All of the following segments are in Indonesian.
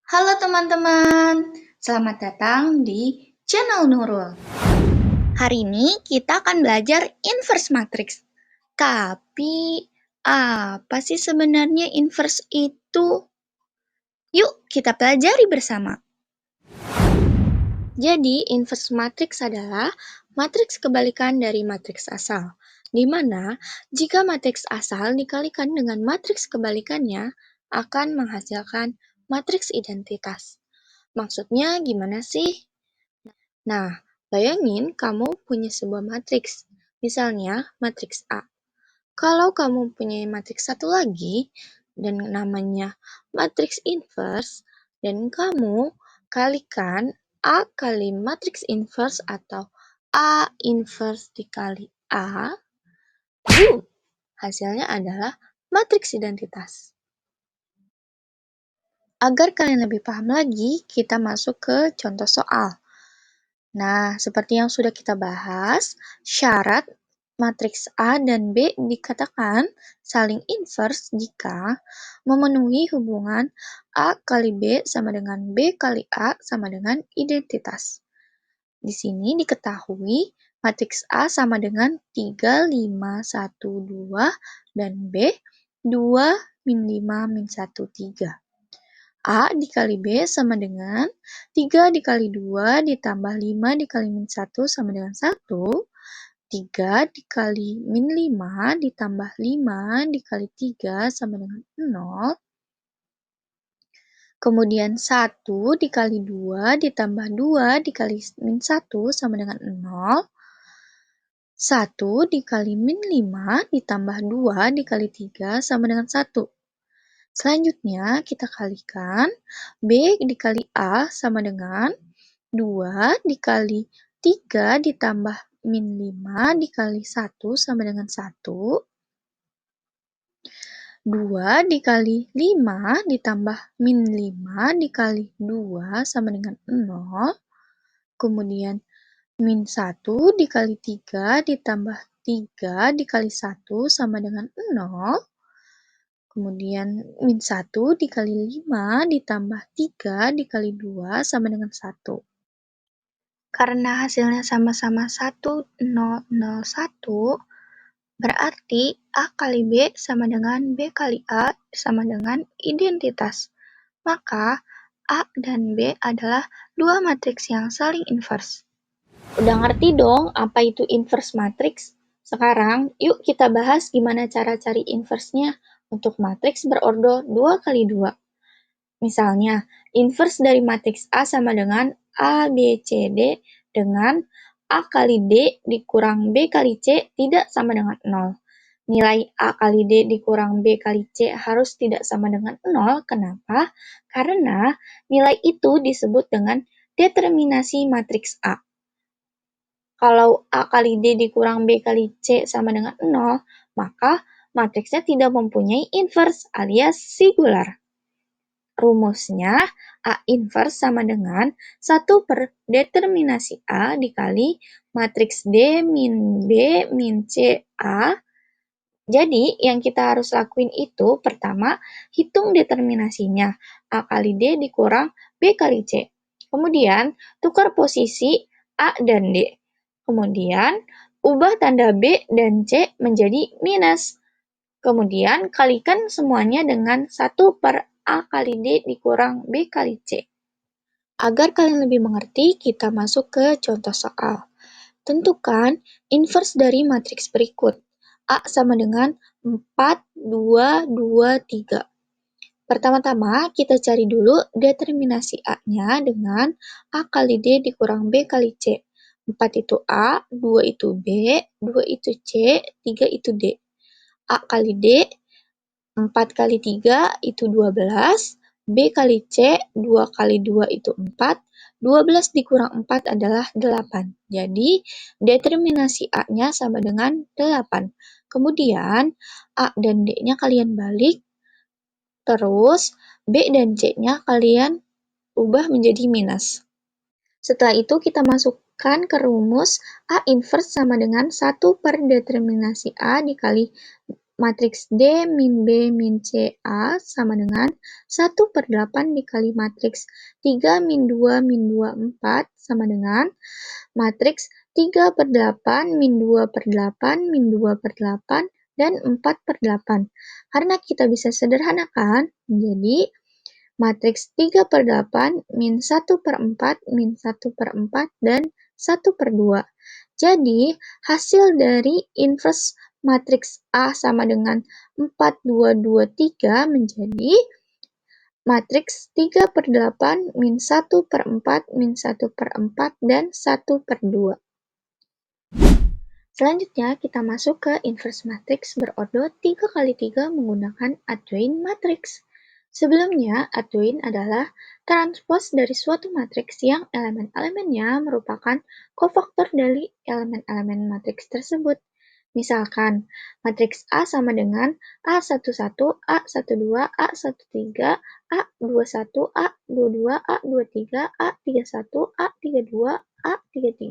Halo teman-teman, selamat datang di channel Nurul. Hari ini kita akan belajar inverse matrix. Tapi, apa sih sebenarnya inverse itu? Yuk kita pelajari bersama. Jadi, inverse matrix adalah matriks kebalikan dari matriks asal, di mana jika matriks asal dikalikan dengan matriks kebalikannya akan menghasilkan matriks identitas. Maksudnya gimana sih? Nah, bayangin kamu punya sebuah matriks, misalnya matriks A. Kalau kamu punya matriks satu lagi, dan namanya matriks inverse, dan kamu kalikan A kali matriks inverse atau A inverse dikali A, boom! Hasilnya adalah matriks identitas. Agar kalian lebih paham lagi, kita masuk ke contoh soal. Nah, seperti yang sudah kita bahas, syarat matriks A dan B dikatakan saling inverse jika memenuhi hubungan A kali B sama dengan B kali A sama dengan identitas. Di sini diketahui matriks A sama dengan 3, 5, 1, 2, dan B 2, min 5, min 1, 3. A dikali B sama dengan 3 dikali 2 ditambah 5 dikali min 1 sama dengan 1. 3 dikali min 5 ditambah 5 dikali 3 sama dengan 0. Kemudian 1 dikali 2 ditambah 2 dikali min 1 sama dengan 0. 1 dikali min 5 ditambah 2 dikali 3 sama dengan 1. Selanjutnya, kita kalikan B dikali A sama dengan 2 dikali 3 ditambah min 5 dikali 1 sama dengan 1. 2 dikali 5 ditambah min 5 dikali 2 sama dengan 0. Kemudian min 1 dikali 3 ditambah 3 dikali 1 sama dengan 0. Kemudian min 1 dikali 5 ditambah 3 dikali 2 sama dengan 1. Karena hasilnya sama-sama 1, 0, 0, 1, berarti A kali B sama dengan B kali A sama dengan identitas. Maka A dan B adalah dua matriks yang saling inverse. Udah ngerti dong apa itu inverse matrix? Sekarang yuk kita bahas gimana cara cari inverse-nya untuk matriks berordo 2 kali 2. Misalnya, inverse dari matriks A sama dengan A, B, C, D dengan A kali D dikurang B kali C tidak sama dengan 0. Nilai A kali D dikurang B kali C harus tidak sama dengan 0. Kenapa? Karena nilai itu disebut dengan determinasi matriks A. Kalau A kali D dikurang B kali C sama dengan 0, maka matriksnya tidak mempunyai inverse alias singular. Rumusnya A inverse sama dengan 1 per determinasi A dikali matriks D min B min C A. Jadi, yang kita harus lakuin itu, pertama, hitung determinasinya. A kali D dikurang B kali C. Kemudian, tukar posisi A dan D. Kemudian, ubah tanda B dan C menjadi minus. Kemudian, kalikan semuanya dengan 1 per A kali D dikurang B kali C. Agar kalian lebih mengerti, kita masuk ke contoh soal. Tentukan inverse dari matriks berikut. A sama dengan 4, 2, 2, 3. Pertama-tama, kita cari dulu determinasi A-nya dengan A kali D dikurang B kali C. 4 itu A, 2 itu B, 2 itu C, 3 itu D. A kali D, 4 kali 3 itu 12, B kali C, 2 kali 2 itu 4, 12 dikurang 4 adalah 8. Jadi, determinasi A-nya sama dengan 8. Kemudian, A dan D-nya kalian balik, terus B dan C-nya kalian ubah menjadi minus. Setelah itu, kita masukkan ke rumus A inverse sama dengan 1 per determinasi A dikali matriks D min B min C A sama dengan 1/8 dikali matriks 3 min 2 min 2 4 sama dengan matriks 3/8 min 2/8 min 2/8 dan 4/8. Karena kita bisa sederhanakan menjadi matriks 3/8 min 1/4 min 1/4 dan 1/2. Jadi, hasil dari inverse matriks A sama dengan 4, 2, 2, 3 menjadi matriks 3/8 min 1/4 min 1/4 dan 1/2. Selanjutnya, kita masuk ke inverse matriks berordo 3 kali 3 menggunakan adjoint matriks. Sebelumnya, adjoint adalah transpos dari suatu matriks yang elemen-elemennya merupakan kofaktor dari elemen-elemen matriks tersebut. Misalkan, matriks A sama dengan A11, A12, A13, A21, A22, A23, A31, A32, A33,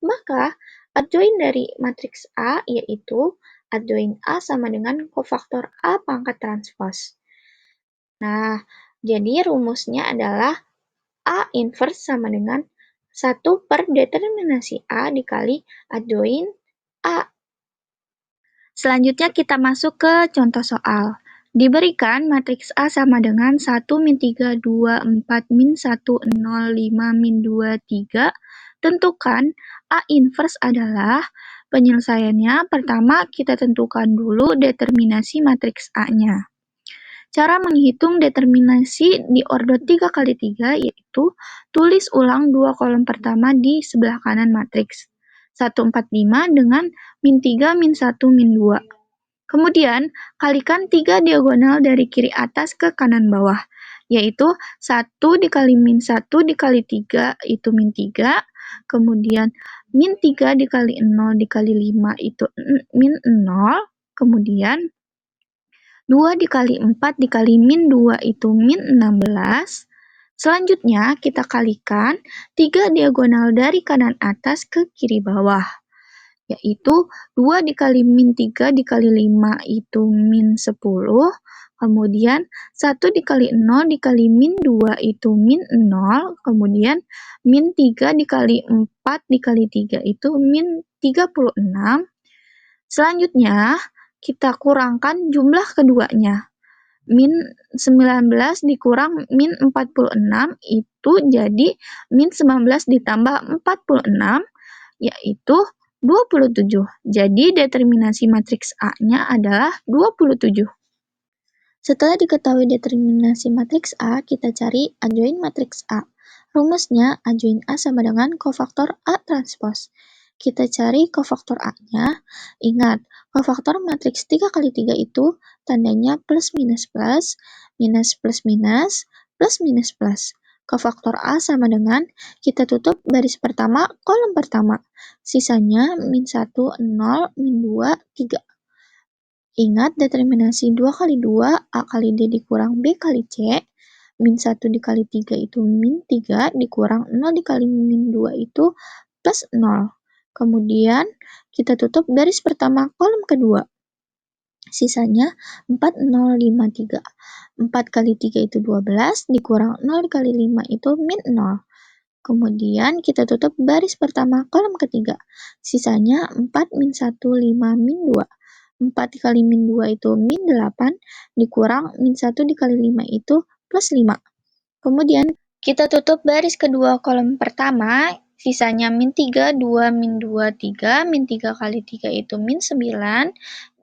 maka adjoint dari matriks A yaitu adjoint A sama dengan kofaktor A pangkat transpos. Nah, jadi rumusnya adalah A inverse sama dengan 1 per determinasi A dikali adjoint A. Selanjutnya kita masuk ke contoh soal. Diberikan matriks A sama dengan 1 min 3, 2, 4, min 1, 0, 5, min 2, 3. Tentukan A inverse adalah penyelesaiannya. Pertama, kita tentukan dulu determinasi matriks A-nya. Cara menghitung determinasi di ordo 3 kali 3 yaitu tulis ulang dua kolom pertama di sebelah kanan matriks. 145 dengan min 3, min 1, min 2. Kemudian, kalikan 3 diagonal dari kiri atas ke kanan bawah, yaitu 1 dikali min 1 dikali 3 itu min 3, kemudian min 3 dikali 0 dikali 5 itu min 0, kemudian 2 dikali 4 dikali min 2 itu min 16. Selanjutnya, kita kalikan 3 diagonal dari kanan atas ke kiri bawah, yaitu 2 dikali min 3 dikali 5 itu min 10, kemudian 1 dikali 0 dikali min 2 itu min 0, kemudian min 3 dikali 4 dikali 3 itu min 36. Selanjutnya, kita kurangkan jumlah keduanya. Min 19 dikurang min 46 itu jadi min 19 ditambah 46 yaitu 27. Jadi determinasi matriks A-nya adalah 27. Setelah diketahui determinasi matriks A, kita cari adjoint matriks A. Rumusnya adjoint A sama dengan kofaktor A transpos. Kita cari kofaktor A-nya. Ingat, kofaktor matriks 3 kali 3 itu tandanya plus minus plus, minus plus minus, plus minus plus. Kofaktor A sama dengan, kita tutup baris pertama, kolom pertama. Sisanya min 1, 0, min 2, 3. Ingat determinasi 2 kali 2, A kali D dikurang B kali C. Min 1 dikali 3 itu min 3, dikurang 0 dikali min 2 itu plus 0. Kemudian kita tutup baris pertama kolom kedua. Sisanya 4, 0, 5, 3. 4 kali 3 itu 12, dikurang 0 dikali 5 itu min 0. Kemudian kita tutup baris pertama kolom ketiga. Sisanya 4 min 1, 5, min 2. 4 dikali min 2 itu min 8, dikurang min 1 dikali 5 itu plus 5. Kemudian kita tutup baris kedua kolom pertama, sisanya min 3, 2, min 2, 3, min 3 kali 3 itu min 9,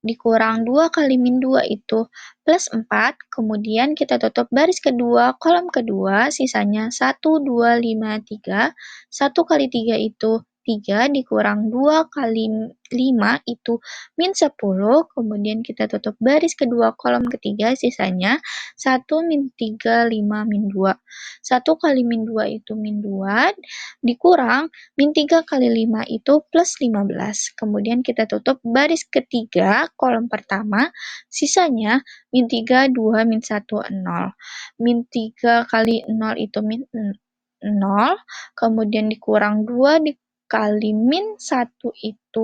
dikurang 2 kali min 2 itu plus 4, kemudian kita tutup baris kedua, kolom kedua, sisanya 1, 2, 5, 3, 1 kali 3 itu 3, dikurang 2 kali 5 itu min 10, kemudian kita tutup baris kedua, kolom ketiga, sisanya 1 min 3, 5, min 2. 1 kali min 2 itu min 2, dikurang min 3 kali 5 itu plus 15. Kemudian kita tutup baris ketiga, kolom pertama, sisanya min 3, 2, min 1, 0. Min 3 kali 0 itu min 0, kemudian dikurang 2 dikali min 1 itu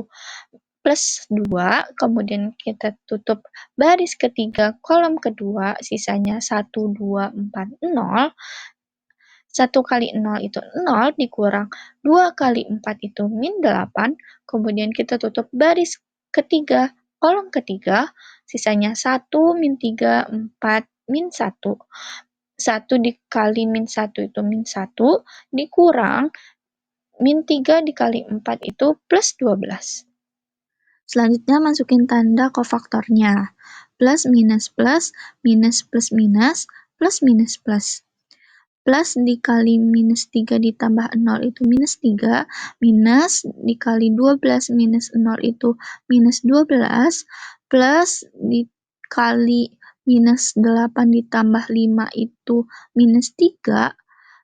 plus 2, kemudian kita tutup baris ketiga, kolom kedua, sisanya 1, 2, 4, 0. 1 kali 0 itu 0, dikurang 2 kali 4 itu min 8, kemudian kita tutup baris ketiga, kolom ketiga, sisanya 1, min 3, 4, min 1. 1 dikali min 1 itu min 1, dikurang min 3 dikali 4 itu plus 12. Selanjutnya masukin tanda kofaktornya. Plus minus plus, minus plus minus, plus minus plus. Plus dikali minus 3 ditambah 0 itu minus 3, minus dikali 12 minus 0 itu minus 12, plus dikali minus 8 ditambah 5 itu minus 3,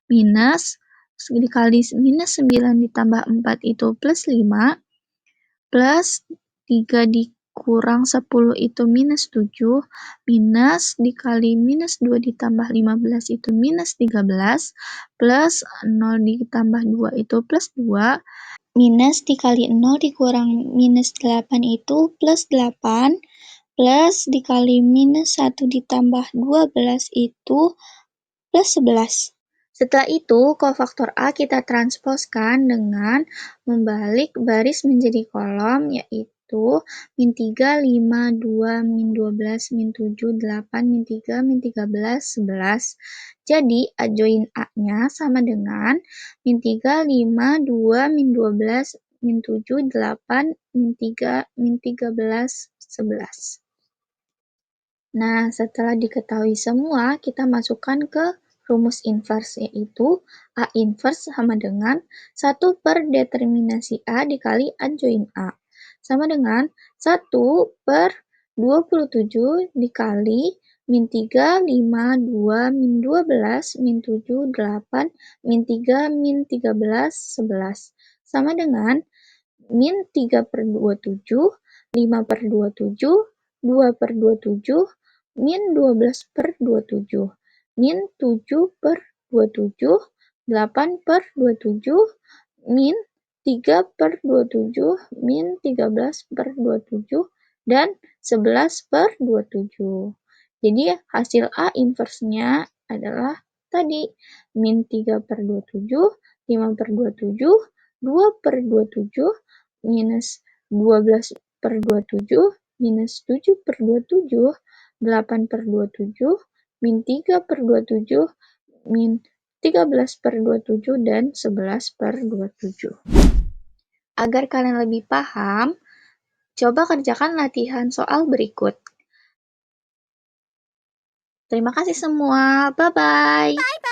minus dikali minus 9 ditambah 4 itu plus 5, plus 3 dikurang 10 itu minus 7, minus dikali minus 2 ditambah 15 itu minus 13, plus 0 ditambah 2 itu plus 2, minus dikali 0 dikurang minus 8 itu plus 8, plus dikali minus 1 ditambah 12 itu plus 11. Setelah itu, kofaktor A kita transposkan dengan membalik baris menjadi kolom, yaitu min 3, 5, 2, min 12, min 7, 8, min 3, min 13, 11. Jadi, A join A-nya sama dengan min 3, 5, 2, min 12, min 7, 8, min 3, min 13, 11. Nah, setelah diketahui semua, kita masukkan ke rumus inverse, yaitu A inverse sama dengan 1 per determinasi A dikali A join A. Sama dengan 1 per 27 dikali min 3, 5, 2, min 12, min 7, 8, min 3, min 13, 11. Sama dengan min 3 per 27, 5 per 27, 2 per 27, min 12 per 27, min 7 per 27, 8 per 27, min 3 per 27, min 13 per 27, dan 11 per 27. Jadi hasil A inverse-nya adalah tadi min 3 per 27, 5 per 27, 2 per 27, minus 12 per 27, minus 7 per 27, 8 per 27, min 3 per 27, min 13 per 27, dan 11 per 27. Agar kalian lebih paham, coba kerjakan latihan soal berikut. Terima kasih semua. Bye-bye.